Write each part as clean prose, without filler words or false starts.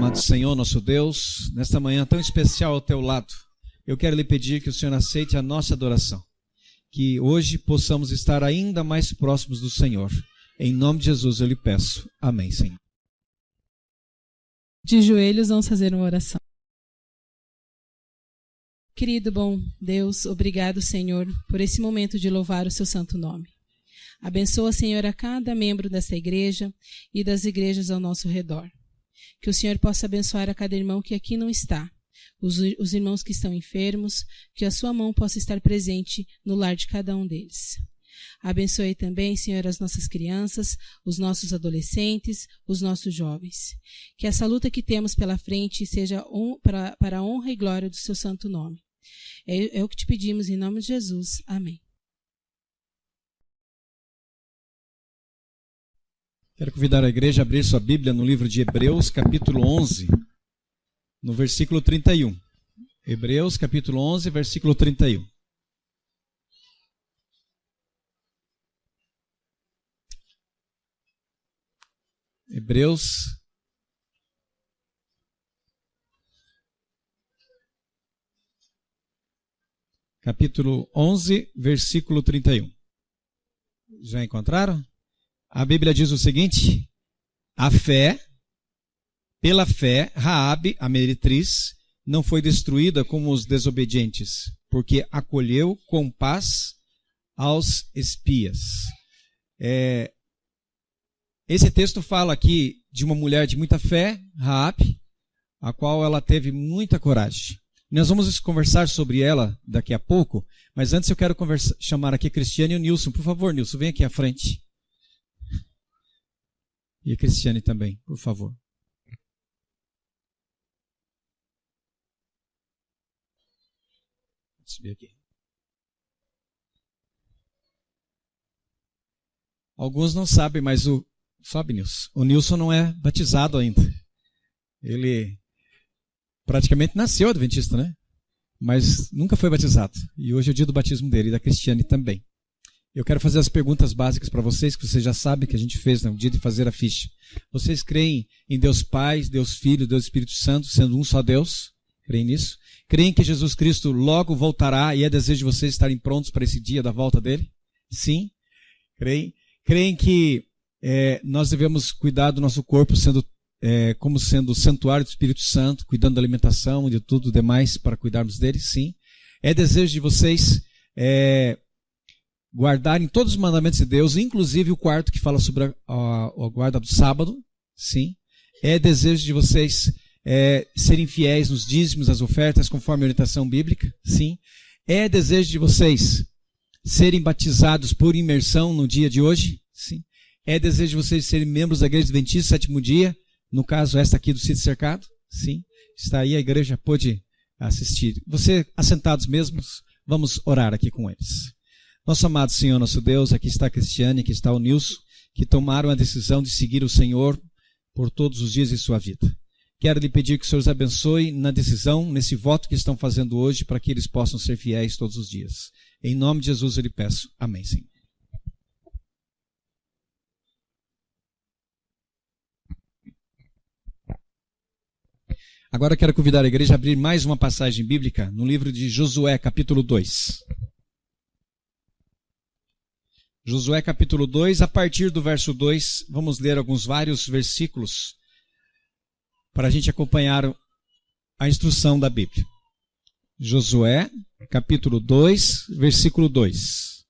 Amado Senhor, nosso Deus, nesta manhã tão especial ao teu lado, eu quero lhe pedir que o Senhor aceite a nossa adoração, que hoje possamos estar ainda mais próximos do Senhor. Em nome de Jesus eu lhe peço. Amém, Senhor. De joelhos, vamos fazer uma oração. Querido bom Deus, obrigado, Senhor, por esse momento de louvar o seu santo nome. Abençoa, Senhor, a cada membro dessa igreja e das igrejas ao nosso redor. Que o Senhor possa abençoar a cada irmão que aqui não está, os irmãos que estão enfermos, que a sua mão possa estar presente no lar de cada um deles. Abençoe também, Senhor, as nossas crianças, os nossos adolescentes, os nossos jovens. Que essa luta que temos pela frente seja para a honra e glória do seu santo nome. É o que te pedimos em nome de Jesus. Amém. Quero convidar a igreja a abrir sua Bíblia no livro de Hebreus, capítulo 11, no versículo 31. Hebreus, capítulo 11, versículo 31. Hebreus, capítulo 11, versículo 31. Já encontraram? A Bíblia diz o seguinte: pela fé, Raabe, a meretriz, não foi destruída como os desobedientes, porque acolheu com paz aos espias. Esse texto fala aqui de uma mulher de muita fé, Raabe, a qual ela teve muita coragem. Nós vamos conversar sobre ela daqui a pouco, mas antes eu quero chamar aqui a Cristiane e o Nilson. Por favor, Nilson, vem aqui à frente. E a Cristiane também, por favor. Vou subir aqui. Alguns não sabem, mas sobe, Nilson. O Nilson não é batizado ainda. Ele praticamente nasceu adventista, né? Mas nunca foi batizado. E hoje é o dia do batismo dele e da Cristiane também. Eu quero fazer as perguntas básicas para vocês, que vocês já sabem que a gente fez no dia de fazer a ficha. Vocês creem em Deus Pai, Deus Filho, Deus Espírito Santo, sendo um só Deus? Creem nisso? Creem que Jesus Cristo logo voltará e é desejo de vocês estarem prontos para esse dia da volta dele? Sim? Creem? Creem que nós devemos cuidar do nosso corpo como sendo o santuário do Espírito Santo, cuidando da alimentação e de tudo demais para cuidarmos dele? Sim. É desejo de vocês guardarem todos os mandamentos de Deus, inclusive o quarto que fala sobre a guarda do sábado? Sim. É desejo de vocês serem fiéis nos dízimos, as ofertas, conforme a orientação bíblica? Sim. É desejo de vocês serem batizados por imersão no dia de hoje? Sim. É desejo de vocês serem membros da Igreja Adventista, sétimo dia? No caso, esta aqui do Sítio Cercado? Sim. Está aí, a igreja pôde assistir. Você, assentados mesmos, vamos orar aqui com eles. Nosso amado Senhor, nosso Deus, aqui está a Cristiane, aqui está o Nilson, que tomaram a decisão de seguir o Senhor por todos os dias de sua vida. Quero lhe pedir que o Senhor os abençoe na decisão, nesse voto que estão fazendo hoje, para que eles possam ser fiéis todos os dias. Em nome de Jesus eu lhe peço. Amém, Senhor. Agora eu quero convidar a igreja a abrir mais uma passagem bíblica no livro de Josué, capítulo 2. Josué, capítulo 2, a partir do verso 2, vamos ler vários versículos para a gente acompanhar a instrução da Bíblia. Josué, capítulo 2, versículo 2.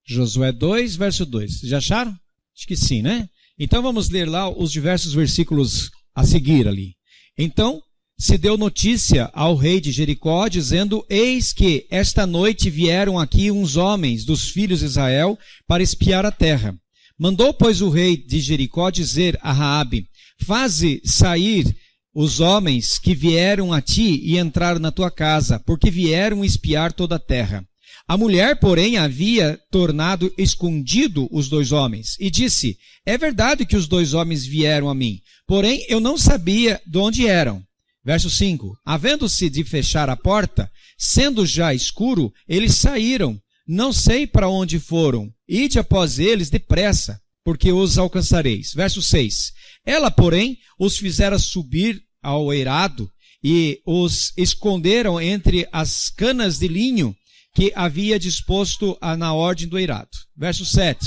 Josué 2, verso 2. Já acharam? Acho que sim, né? Então vamos ler lá os diversos versículos a seguir ali. Então se deu notícia ao rei de Jericó, dizendo: eis que esta noite vieram aqui uns homens dos filhos de Israel para espiar a terra. Mandou, pois, o rei de Jericó dizer a Raabe: faze sair os homens que vieram a ti e entraram na tua casa, porque vieram espiar toda a terra. A mulher, porém, havia tornado escondido os dois homens, e disse: é verdade que os dois homens vieram a mim, porém eu não sabia de onde eram. Verso 5. Havendo-se de fechar a porta, sendo já escuro, eles saíram, não sei para onde foram. Ide após eles depressa, porque os alcançareis. Verso 6. Ela, porém, os fizera subir ao eirado e os esconderam entre as canas de linho que havia disposto na ordem do eirado. Verso 7.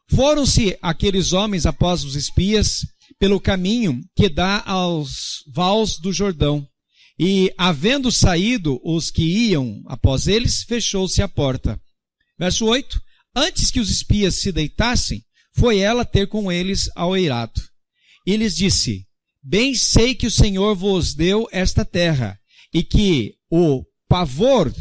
Foram-se aqueles homens após os espias pelo caminho que dá aos vales do Jordão. E, havendo saído os que iam após eles, fechou-se a porta. Verso 8. Antes que os espias se deitassem, foi ela ter com eles ao eirado. E lhes disse: bem sei que o Senhor vos deu esta terra, e que o pavor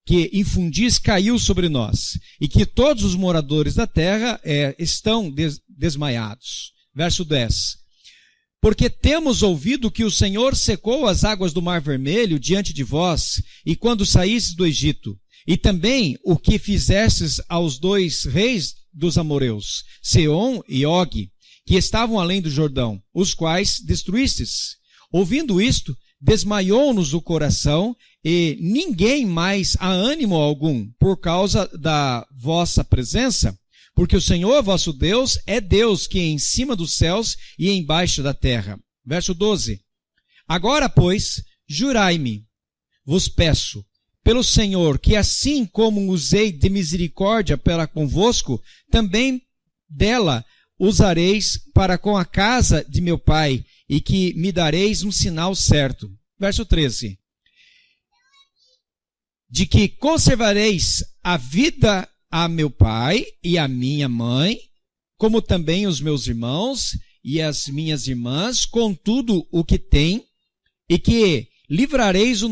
que infundis caiu sobre nós, e que todos os moradores da terra estão desmaiados. Verso 10. Porque temos ouvido que o Senhor secou as águas do Mar Vermelho diante de vós, e quando saístes do Egito, e também o que fizestes aos 2 reis dos amorreus, Seom e Og, que estavam além do Jordão, os quais destruístes. Ouvindo isto, desmaiou-nos o coração, e ninguém mais há ânimo algum, por causa da vossa presença, porque o Senhor vosso Deus é Deus que é em cima dos céus e embaixo da terra. Verso 12. Agora, pois, jurai-me, vos peço, pelo Senhor, que assim como usei de misericórdia para convosco, também dela usareis para com a casa de meu pai, e que me dareis um sinal certo. Verso 13. De que conservareis a vida a meu pai e a minha mãe, como também os meus irmãos e as minhas irmãs, com tudo o que tem, e que livrareis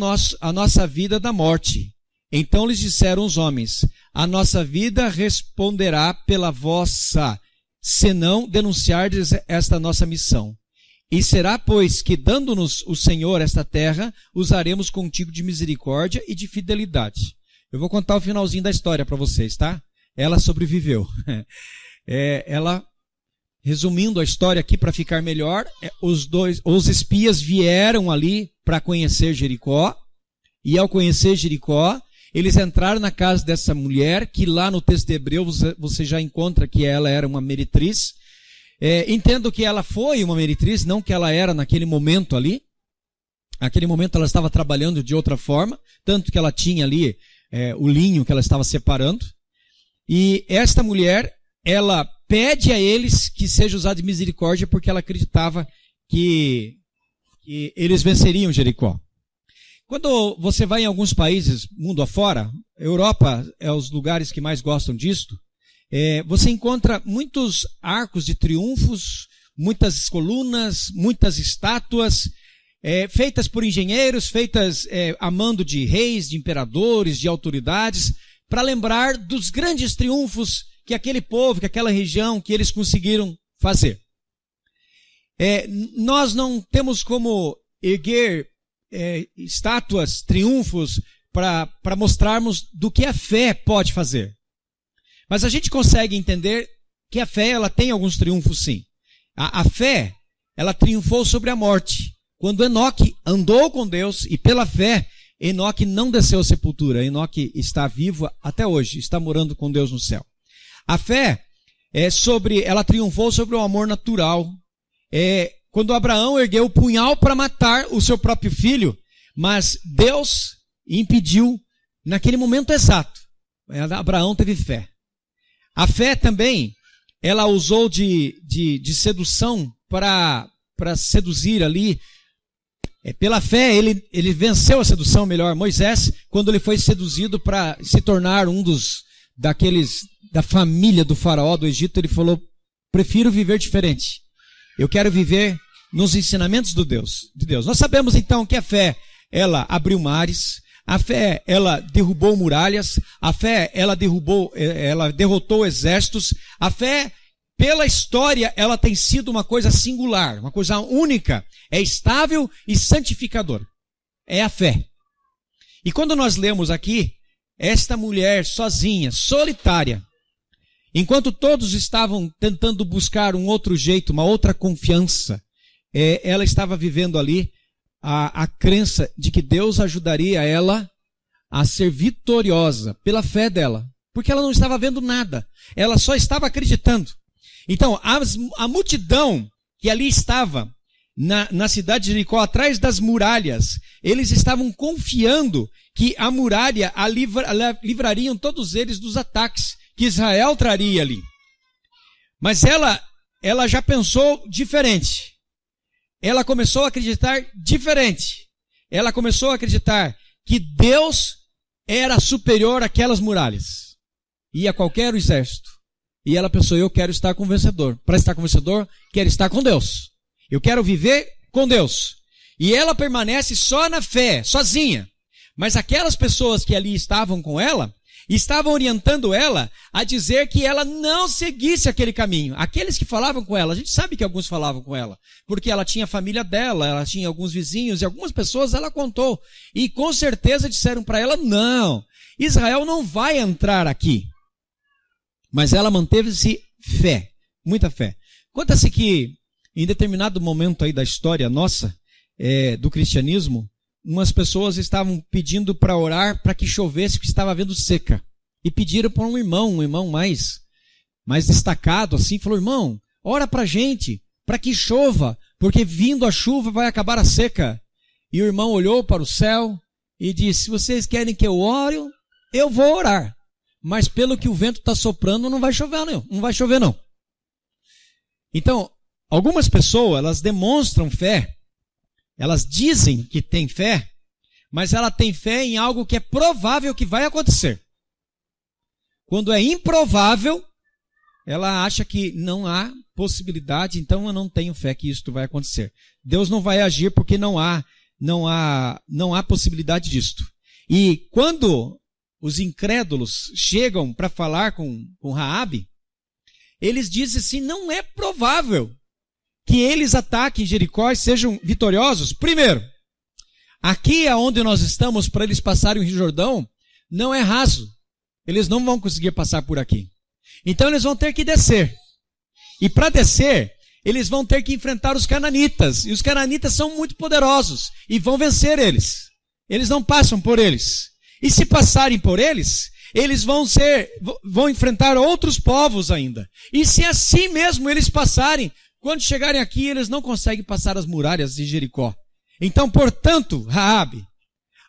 a nossa vida da morte. Então lhes disseram os homens: a nossa vida responderá pela vossa, senão denunciardes esta nossa missão. E será, pois, que dando-nos o Senhor esta terra, usaremos contigo de misericórdia e de fidelidade. Eu vou contar o finalzinho da história para vocês, tá? Ela sobreviveu. Ela, resumindo a história aqui para ficar melhor, os espias vieram ali para conhecer Jericó, e ao conhecer Jericó, eles entraram na casa dessa mulher, que lá no texto de Hebreus você já encontra que ela era uma meretriz. Entendo que ela foi uma meretriz, não que ela era naquele momento ali. Naquele momento ela estava trabalhando de outra forma, tanto que ela tinha ali o linho que ela estava separando. E esta mulher, ela pede a eles que seja usado de misericórdia, porque ela acreditava que eles venceriam Jericó. Quando você vai em alguns países, mundo afora, Europa é os lugares que mais gostam disto, você encontra muitos arcos de triunfos, muitas colunas, muitas estátuas, feitas por engenheiros, feitas a mando de reis, de imperadores, de autoridades, para lembrar dos grandes triunfos que aquele povo, que aquela região, que eles conseguiram fazer. Nós não temos como erguer estátuas, triunfos, para mostrarmos do que a fé pode fazer. Mas a gente consegue entender que a fé, ela tem alguns triunfos, sim. A fé, ela triunfou sobre a morte. Quando Enoque andou com Deus, e pela fé, Enoque não desceu à sepultura. Enoque está vivo até hoje, está morando com Deus no céu. A fé, ela triunfou sobre o amor natural. Quando Abraão ergueu o punhal para matar o seu próprio filho, mas Deus impediu naquele momento exato. Abraão teve fé. A fé também, ela usou de sedução para seduzir ali. Pela fé, ele venceu a sedução, melhor. Moisés, quando ele foi seduzido para se tornar um da família do faraó do Egito, ele falou: prefiro viver diferente. Eu quero viver nos ensinamentos de Deus. Nós sabemos então que a fé, ela abriu mares. A fé, ela derrubou muralhas. A fé, ela derrotou exércitos. A fé, pela história, ela tem sido uma coisa singular, uma coisa única. É estável e santificadora. É a fé. E quando nós lemos aqui, esta mulher sozinha, solitária, enquanto todos estavam tentando buscar um outro jeito, uma outra confiança, ela estava vivendo ali a crença de que Deus ajudaria ela a ser vitoriosa pela fé dela. porque ela não estava vendo nada. Ela só estava acreditando. Então, a multidão que ali estava na cidade de Jericó, atrás das muralhas, eles estavam confiando que a muralha livrariam todos eles dos ataques que Israel traria ali. Mas ela já pensou diferente. Ela começou a acreditar diferente. Ela começou a acreditar que Deus era superior àquelas muralhas e a qualquer exército. E ela pensou, eu quero estar com o vencedor. Para estar com o vencedor, quero estar com Deus. Eu quero viver com Deus. E ela permanece só na fé, sozinha. Mas aquelas pessoas que ali estavam com ela, estavam orientando ela a dizer que ela não seguisse aquele caminho. Aqueles que falavam com ela, a gente sabe que alguns falavam com ela, porque ela tinha a família dela, ela tinha alguns vizinhos e algumas pessoas ela contou. E com certeza disseram para ela, não, Israel não vai entrar aqui. Mas ela manteve-se fé, muita fé. Conta-se que em determinado momento aí da história nossa, do cristianismo, umas pessoas estavam pedindo para orar para que chovesse, porque estava havendo seca. E pediram para um irmão mais destacado, assim, falou, irmão, ora para a gente, para que chova, porque vindo a chuva vai acabar a seca. E o irmão olhou para o céu e disse, se vocês querem que eu ore, eu vou orar. Mas pelo que o vento está soprando, não vai chover não. Então, algumas pessoas, elas demonstram fé, elas dizem que têm fé, mas ela tem fé em algo que é provável que vai acontecer. Quando é improvável, ela acha que não há possibilidade, então eu não tenho fé que isso vai acontecer. Deus não vai agir porque não há possibilidade disto. E quando os incrédulos chegam para falar com Raabe, eles dizem assim, não é provável que eles ataquem Jericó e sejam vitoriosos. Primeiro, aqui aonde nós estamos, para eles passarem o Rio Jordão, não é raso. Eles não vão conseguir passar por aqui. Então eles vão ter que descer. E para descer, eles vão ter que enfrentar os cananitas. E os cananitas são muito poderosos e vão vencer eles. Eles não passam por eles. E se passarem por eles, eles vão enfrentar outros povos ainda. E se assim mesmo eles passarem, quando chegarem aqui, eles não conseguem passar as muralhas de Jericó. Então, portanto, Raabe,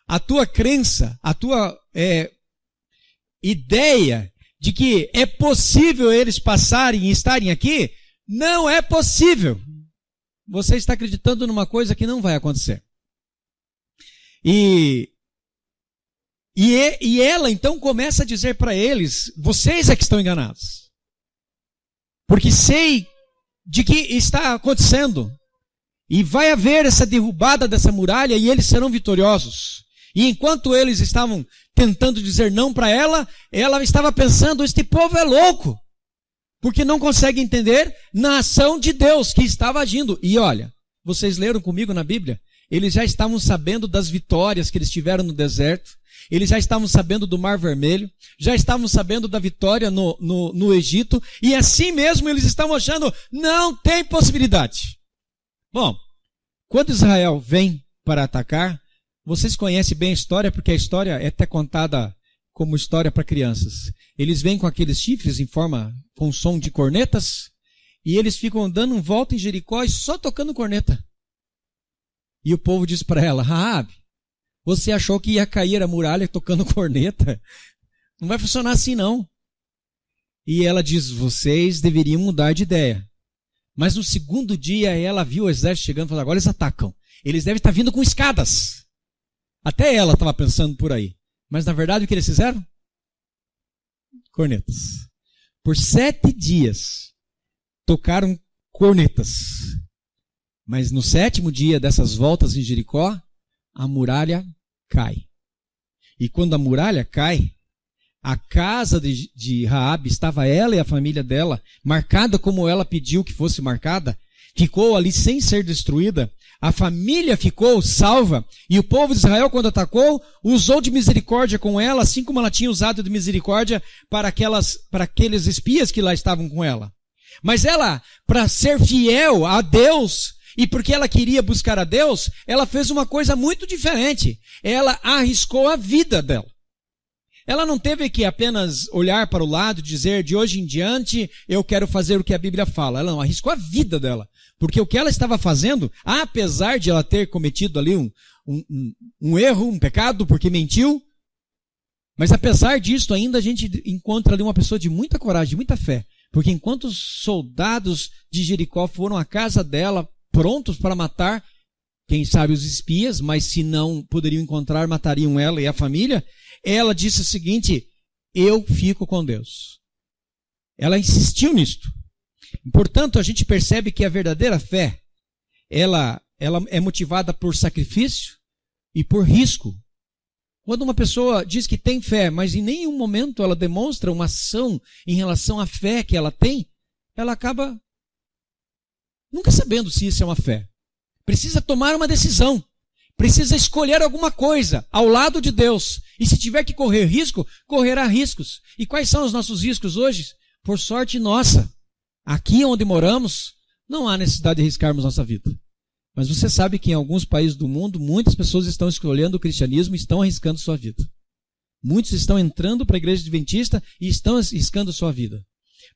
a tua crença, a tua ideia de que é possível eles passarem e estarem aqui, não é possível. Você está acreditando numa coisa que não vai acontecer. E ela então começa a dizer para eles, vocês é que estão enganados. Porque sei de que está acontecendo. E vai haver essa derrubada dessa muralha e eles serão vitoriosos. E enquanto eles estavam tentando dizer não para ela, ela estava pensando, este povo é louco. Porque não consegue entender na ação de Deus que estava agindo. E olha, vocês leram comigo na Bíblia? Eles já estavam sabendo das vitórias que eles tiveram no deserto. Eles já estavam sabendo do Mar Vermelho, já estavam sabendo da vitória no Egito, e assim mesmo eles estavam achando, não tem possibilidade. Bom, quando Israel vem para atacar, vocês conhecem bem a história, porque a história é até contada como história para crianças. Eles vêm com aqueles chifres com som de cornetas, e eles ficam dando volta em Jericó e só tocando corneta. E o povo diz para ela, Raabe, você achou que ia cair a muralha tocando corneta? Não vai funcionar assim, não. E ela diz, vocês deveriam mudar de ideia. Mas no segundo dia, ela viu o exército chegando e falou, agora eles atacam. Eles devem estar vindo com escadas. Até ela estava pensando por aí. Mas na verdade, o que eles fizeram? Cornetas. Por 7 dias, tocaram cornetas. Mas no 7º dia dessas voltas em Jericó, a muralha cai. E quando a muralha cai, a casa de Raabe, estava ela e a família dela, marcada como ela pediu que fosse marcada, ficou ali sem ser destruída, a família ficou salva, e o povo de Israel, quando atacou, usou de misericórdia com ela, assim como ela tinha usado de misericórdia para aqueles espias que lá estavam com ela. Mas ela, para ser fiel a Deus, e porque ela queria buscar a Deus, ela fez uma coisa muito diferente. Ela arriscou a vida dela. Ela não teve que apenas olhar para o lado e dizer, de hoje em diante eu quero fazer o que a Bíblia fala. Ela não, arriscou a vida dela. Porque o que ela estava fazendo, apesar de ela ter cometido ali um erro, um pecado, porque mentiu, mas apesar disso ainda a gente encontra ali uma pessoa de muita coragem, de muita fé. Porque enquanto os soldados de Jericó foram à casa dela, prontos para matar, quem sabe os espias, mas se não poderiam encontrar, matariam ela e a família, ela disse o seguinte, eu fico com Deus. Ela insistiu nisto. Portanto, a gente percebe que a verdadeira fé, ela é motivada por sacrifício e por risco. Quando uma pessoa diz que tem fé, mas em nenhum momento ela demonstra uma ação em relação à fé que ela tem, ela acaba nunca sabendo se isso é uma fé. Precisa tomar uma decisão. Precisa escolher alguma coisa ao lado de Deus. E se tiver que correr risco, correrá riscos. E quais são os nossos riscos hoje? Por sorte nossa, aqui onde moramos, não há necessidade de arriscarmos nossa vida. Mas você sabe que em alguns países do mundo, muitas pessoas estão escolhendo o cristianismo e estão arriscando sua vida. Muitos estão entrando para a igreja adventista e estão arriscando sua vida.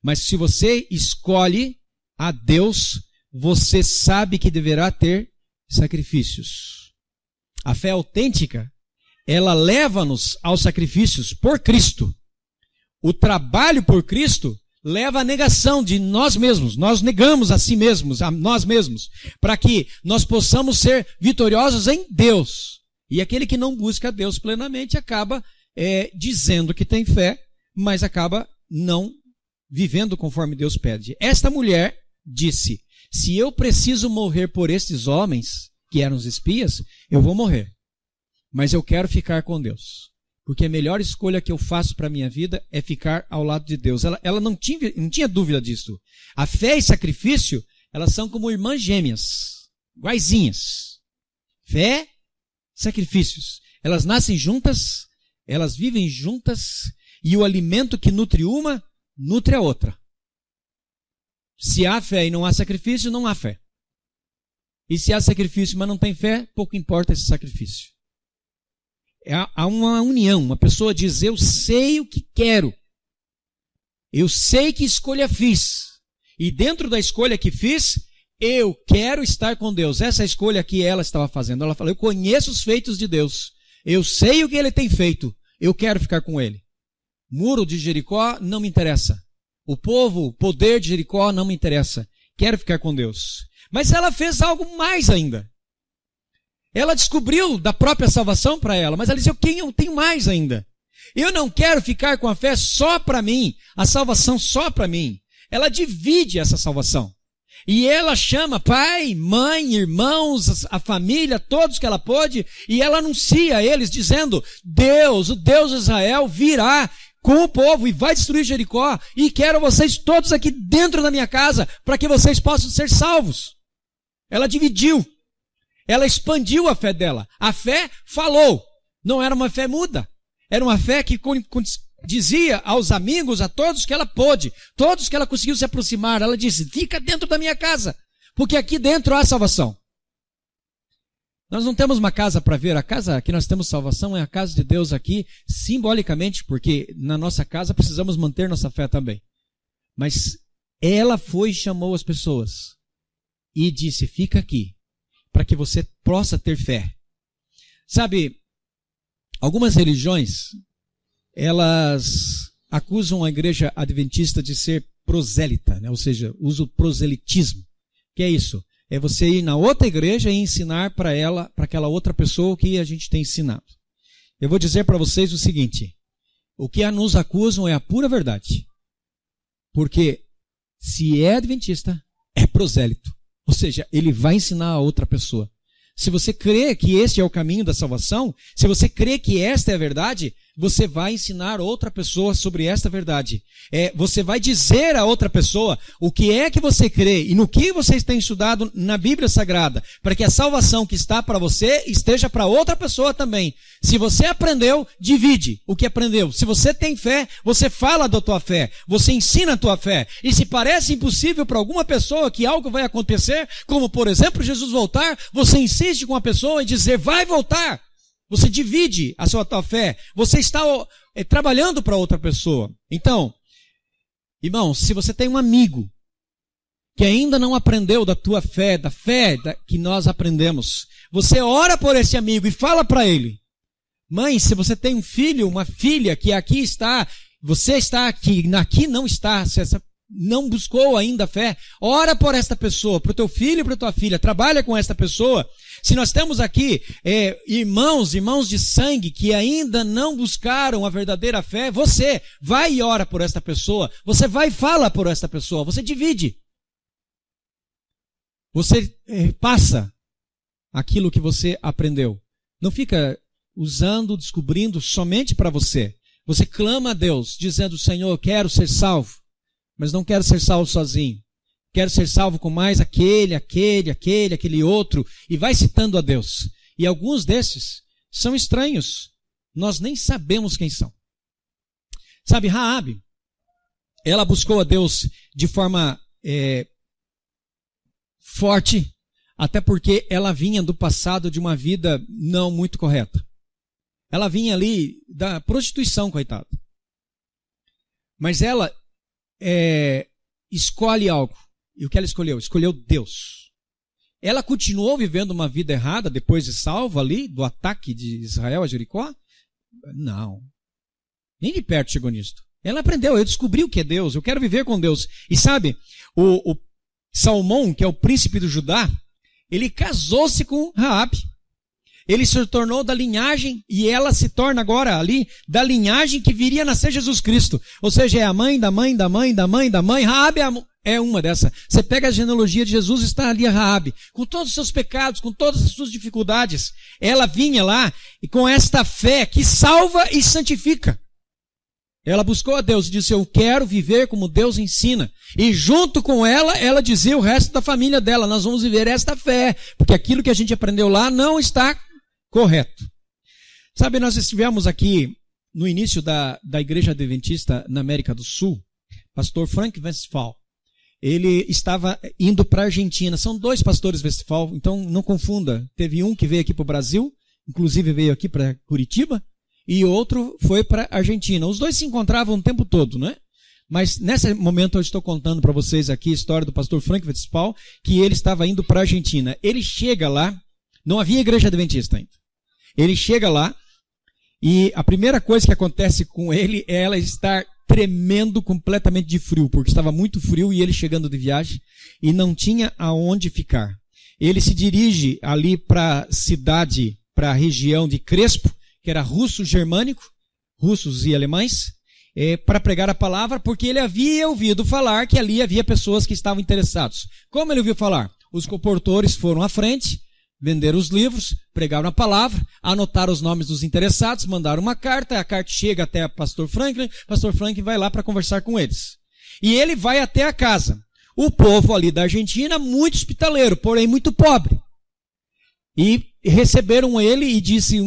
Mas se você escolhe a Deus, você sabe que deverá ter sacrifícios. A fé autêntica, ela leva-nos aos sacrifícios por Cristo. O trabalho por Cristo leva à negação de nós mesmos. Nós negamos a si mesmos, a nós mesmos, para que nós possamos ser vitoriosos em Deus. E aquele que não busca a Deus plenamente acaba dizendo que tem fé, mas acaba não vivendo conforme Deus pede. Esta mulher disse, se eu preciso morrer por estes homens, que eram os espias, eu vou morrer. Mas eu quero ficar com Deus. Porque a melhor escolha que eu faço para a minha vida é ficar ao lado de Deus. Ela não tinha dúvida disso. A fé e sacrifício, elas são como irmãs gêmeas, iguaizinhas. Fé, sacrifícios. Elas nascem juntas, elas vivem juntas, e o alimento que nutre uma, nutre a outra. Se há fé e não há sacrifício, não há fé. E se há sacrifício, mas não tem fé, pouco importa esse sacrifício. Há uma união, uma pessoa diz, eu sei o que quero. Eu sei que escolha fiz. E dentro da escolha que fiz, eu quero estar com Deus. Essa é a escolha que ela estava fazendo. Ela falou, eu conheço os feitos de Deus. Eu sei o que Ele tem feito. Eu quero ficar com Ele. Muro de Jericó não me interessa. O povo, o poder de Jericó não me interessa. Quero ficar com Deus. Mas ela fez algo mais ainda. Ela descobriu da própria salvação para ela, mas ela disse, eu tenho mais ainda. Eu não quero ficar com a fé só para mim, a salvação só para mim. Ela divide essa salvação. E ela chama pai, mãe, irmãos, a família, todos que ela pôde, e ela anuncia a eles dizendo, Deus, o Deus de Israel virá com o povo e vai destruir Jericó, e quero vocês todos aqui dentro da minha casa, para que vocês possam ser salvos. Ela dividiu. Ela expandiu a fé dela. A fé falou. Não era uma fé muda. Era uma fé que dizia aos amigos, a todos que ela pôde, todos que ela conseguiu se aproximar. Ela disse, fica dentro da minha casa, porque aqui dentro há salvação. Nós não temos uma casa para ver. A casa que nós temos salvação é a casa de Deus aqui, simbolicamente, porque na nossa casa precisamos manter nossa fé também. Mas ela foi e chamou as pessoas e disse, fica aqui, para que você possa ter fé. Sabe, algumas religiões, elas acusam a igreja adventista de ser prosélita, né? Ou seja, usa o proselitismo. O que é isso? É você ir na outra igreja e ensinar para aquela outra pessoa o que a gente tem ensinado. Eu vou dizer para vocês o seguinte, o que nos acusam é a pura verdade. Porque se é adventista, é prosélito. Ou seja, ele vai ensinar a outra pessoa. Se você crê que este é o caminho da salvação, se você crê que esta é a verdade, você vai ensinar outra pessoa sobre esta verdade. Você vai dizer a outra pessoa o que é que você crê e no que você tem estudado na Bíblia Sagrada, para que a salvação que está para você esteja para outra pessoa também. Se você aprendeu, divide o que aprendeu. Se você tem fé, você fala da tua fé, você ensina a tua fé. E se parece impossível para alguma pessoa que algo vai acontecer, como por exemplo Jesus voltar, você insiste com a pessoa e dizer, vai voltar. Você divide a sua tua fé. Você está trabalhando para outra pessoa. Então, irmão, se você tem um amigo que ainda não aprendeu da tua fé, que nós aprendemos, você ora por esse amigo e fala para ele: mãe, se você tem um filho, uma filha que aqui está, você está aqui não está, se essa não buscou ainda a fé, ora por esta pessoa, para o teu filho e para a tua filha, trabalha com esta pessoa. Se nós temos aqui irmãos de sangue que ainda não buscaram a verdadeira fé, você vai e ora por esta pessoa, você vai e fala por esta pessoa, você divide. Você passa aquilo que você aprendeu. Não fica usando, descobrindo somente para você. Você clama a Deus, dizendo: Senhor, eu quero ser salvo, mas não quero ser salvo sozinho. Quero ser salvo com mais aquele outro, e vai citando a Deus. E alguns desses são estranhos. Nós nem sabemos quem são. Sabe, Raabe, ela buscou a Deus de forma forte, até porque ela vinha do passado de uma vida não muito correta. Ela vinha ali da prostituição, coitada. Mas ela escolhe algo. E o que ela escolheu? Escolheu Deus. Ela continuou vivendo uma vida errada depois de salva ali, do ataque de Israel a Jericó? Não. Nem de perto chegou nisso. Ela aprendeu, eu descobri o que é Deus, eu quero viver com Deus. E sabe, o Salmão, que é o príncipe do Judá, ele casou-se com Raabe. Ele se tornou da linhagem, e ela se torna agora ali da linhagem que viria a nascer Jesus Cristo. Ou seja, é a mãe da mãe da mãe da mãe da mãe. Raabe é uma dessa. Você pega a genealogia de Jesus, está ali a Raabe, com todos os seus pecados, com todas as suas dificuldades. Ela vinha lá e com esta fé que salva e santifica. Ela buscou a Deus e disse: eu quero viver como Deus ensina. E junto com ela dizia o resto da família dela: nós vamos viver esta fé, porque aquilo que a gente aprendeu lá não está correto. Sabe, nós estivemos aqui no início da Igreja Adventista na América do Sul. Pastor Frank Westphal, ele estava indo para a Argentina. São dois pastores Westphal, então não confunda. Teve um que veio aqui para o Brasil, inclusive veio aqui para Curitiba, e outro foi para a Argentina. Os dois se encontravam o tempo todo, não é? Mas nesse momento eu estou contando para vocês aqui a história do pastor Frank Westphal, que ele estava indo para a Argentina. Ele chega lá, não havia Igreja Adventista ainda. Ele chega lá e a primeira coisa que acontece com ele é ela estar tremendo completamente de frio, porque estava muito frio e ele chegando de viagem e não tinha aonde ficar. Ele se dirige ali para a cidade, para a região de Crespo, que era russo-germânico, russos e alemães, para pregar a palavra, porque ele havia ouvido falar que ali havia pessoas que estavam interessados. Como ele ouviu falar? Os comportores foram à frente, venderam os livros, pregaram a palavra, anotaram os nomes dos interessados, mandaram uma carta, a carta chega até o pastor Franklin vai lá para conversar com eles. E ele vai até a casa. O povo ali da Argentina, muito hospitaleiro, porém muito pobre. E receberam ele e disse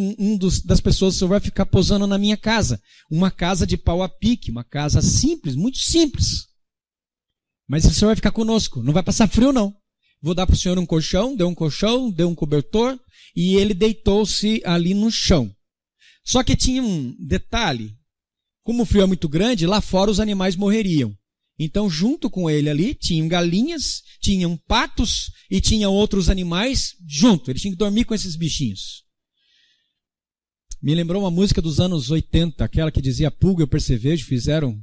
das pessoas: o senhor vai ficar posando na minha casa. Uma casa de pau a pique, uma casa simples, muito simples. Mas o senhor vai ficar conosco, não vai passar frio não. Vou dar para o senhor um colchão, deu um cobertor, e ele deitou-se ali no chão. Só que tinha um detalhe: como o frio é muito grande, lá fora os animais morreriam. Então, junto com ele ali, tinham galinhas, tinham patos e tinham outros animais junto. Ele tinha que dormir com esses bichinhos. Me lembrou uma música dos anos 80, aquela que dizia: pulga e percevejo fizeram.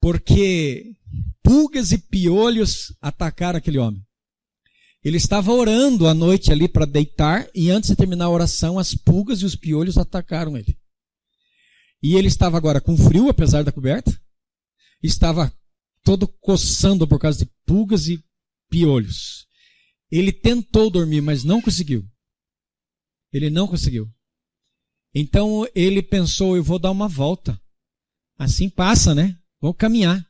Porque pulgas e piolhos atacaram aquele homem. Ele estava orando à noite ali para deitar, e antes de terminar a oração, as pulgas e os piolhos atacaram ele. E ele estava agora com frio, apesar da coberta, estava todo coçando por causa de pulgas e piolhos. Ele tentou dormir, mas não conseguiu. Ele não conseguiu. Então ele pensou: eu vou dar uma volta. Assim passa, né? Vou caminhar.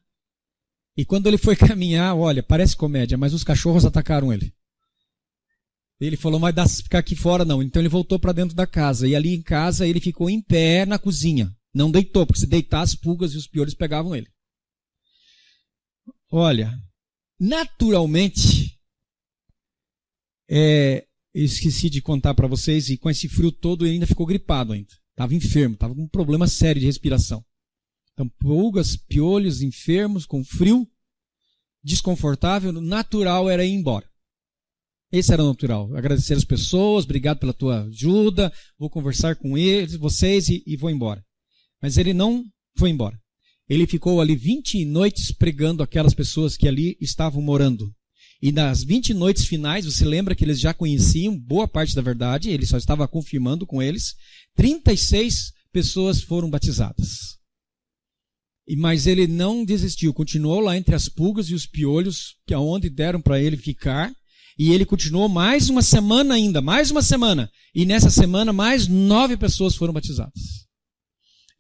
E quando ele foi caminhar, olha, parece comédia, mas os cachorros atacaram ele. Ele falou: mas dá pra ficar aqui fora não. Então ele voltou para dentro da casa. E ali em casa ele ficou em pé na cozinha. Não deitou, porque se deitar as pulgas e os piolhos pegavam ele. Olha, naturalmente, eu esqueci de contar para vocês, e com esse frio todo ele ainda ficou gripado ainda. Estava enfermo, estava com um problema sério de respiração. Então, pulgas, piolhos, enfermos, com frio, desconfortável, natural era ir embora. Esse era o natural. Agradecer as pessoas, obrigado pela tua ajuda, vou conversar com eles, vocês e vou embora. Mas ele não foi embora. Ele ficou ali 20 noites pregando aquelas pessoas que ali estavam morando. E nas 20 noites finais, você lembra que eles já conheciam boa parte da verdade, ele só estava confirmando com eles, 36 pessoas foram batizadas. Mas ele não desistiu, continuou lá entre as pulgas e os piolhos, que aonde deram para ele ficar, e ele continuou mais uma semana ainda, mais uma semana, e nessa semana mais 9 pessoas foram batizadas.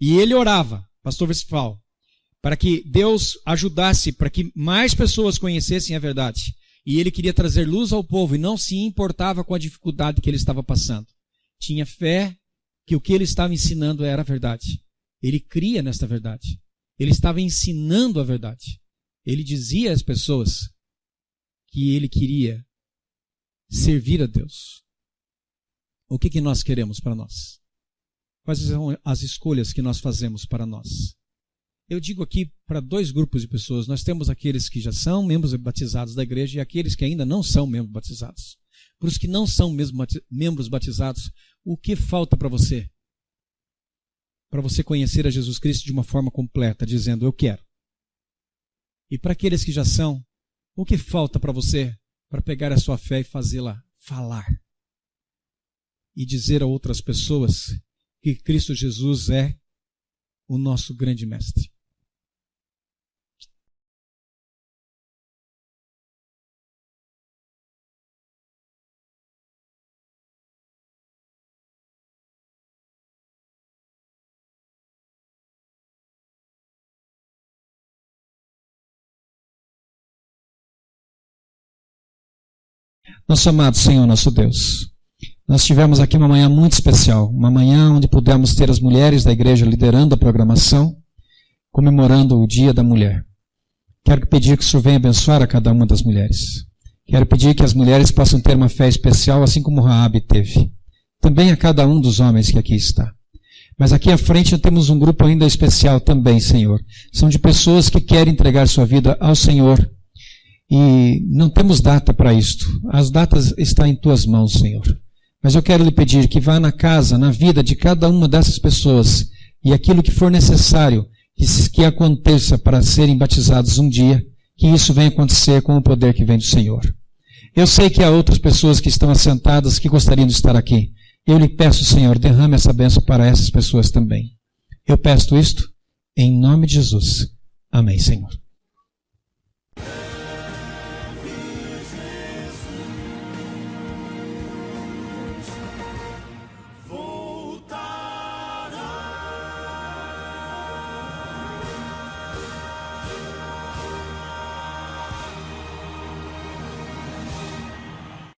E ele orava, pastor Versifal, para que Deus ajudasse, para que mais pessoas conhecessem a verdade. E ele queria trazer luz ao povo e não se importava com a dificuldade que ele estava passando. Tinha fé que o que ele estava ensinando era a verdade. Ele cria nesta verdade. Ele estava ensinando a verdade. Ele dizia às pessoas que ele queria servir a Deus. O que nós queremos para nós? Quais são as escolhas que nós fazemos para nós? Eu digo aqui para 2 grupos de pessoas. Nós temos aqueles que já são membros batizados da igreja e aqueles que ainda não são membros batizados. Para os que não são mesmo membros batizados, o que falta para você? Para você conhecer a Jesus Cristo de uma forma completa, dizendo, eu quero. E para aqueles que já são, o que falta para você para pegar a sua fé e fazê-la falar? E dizer a outras pessoas que Cristo Jesus é o nosso grande mestre. Nosso amado Senhor, nosso Deus, nós tivemos aqui uma manhã muito especial, uma manhã onde pudemos ter as mulheres da igreja liderando a programação, comemorando o Dia da Mulher. Quero pedir que o Senhor venha abençoar a cada uma das mulheres. Quero pedir que as mulheres possam ter uma fé especial, assim como Raabe teve. Também a cada um dos homens que aqui está. Mas aqui à frente temos um grupo ainda especial também, Senhor. São de pessoas que querem entregar sua vida ao Senhor. E não temos data para isto. As datas estão em tuas mãos, Senhor. Mas eu quero lhe pedir que vá na casa, na vida de cada uma dessas pessoas e aquilo que for necessário que aconteça para serem batizados um dia, que isso venha acontecer com o poder que vem do Senhor. Eu sei que há outras pessoas que estão assentadas que gostariam de estar aqui. Eu lhe peço, Senhor, derrame essa bênção para essas pessoas também. Eu peço isto em nome de Jesus. Amém, Senhor.